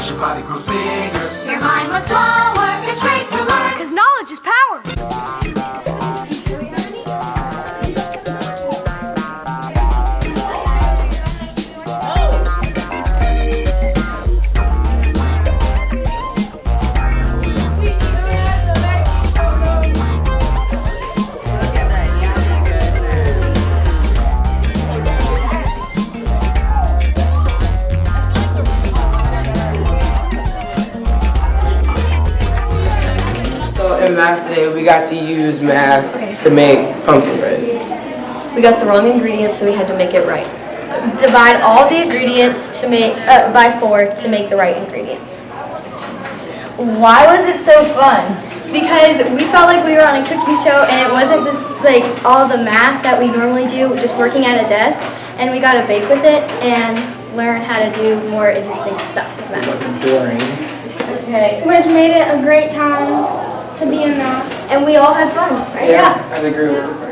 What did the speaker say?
as your body grows bigger. Your mind was slower. It's great to learn, 'cause knowledge is power. So in math today, we got to use math to make pumpkin bread. We got the wrong ingredients, so we had to make it right. Divide all the ingredients to make by 4 to make the right ingredients. Why was it so fun? Because we felt like we were on a cooking show, and it wasn't this like all the math that we normally do, just working at a desk. And we got to bake with it and learn how to do more interesting stuff with It math. wasn't boring. Okay. Which made it a great time to be in that. And we all had fun, right? Yeah, as a group.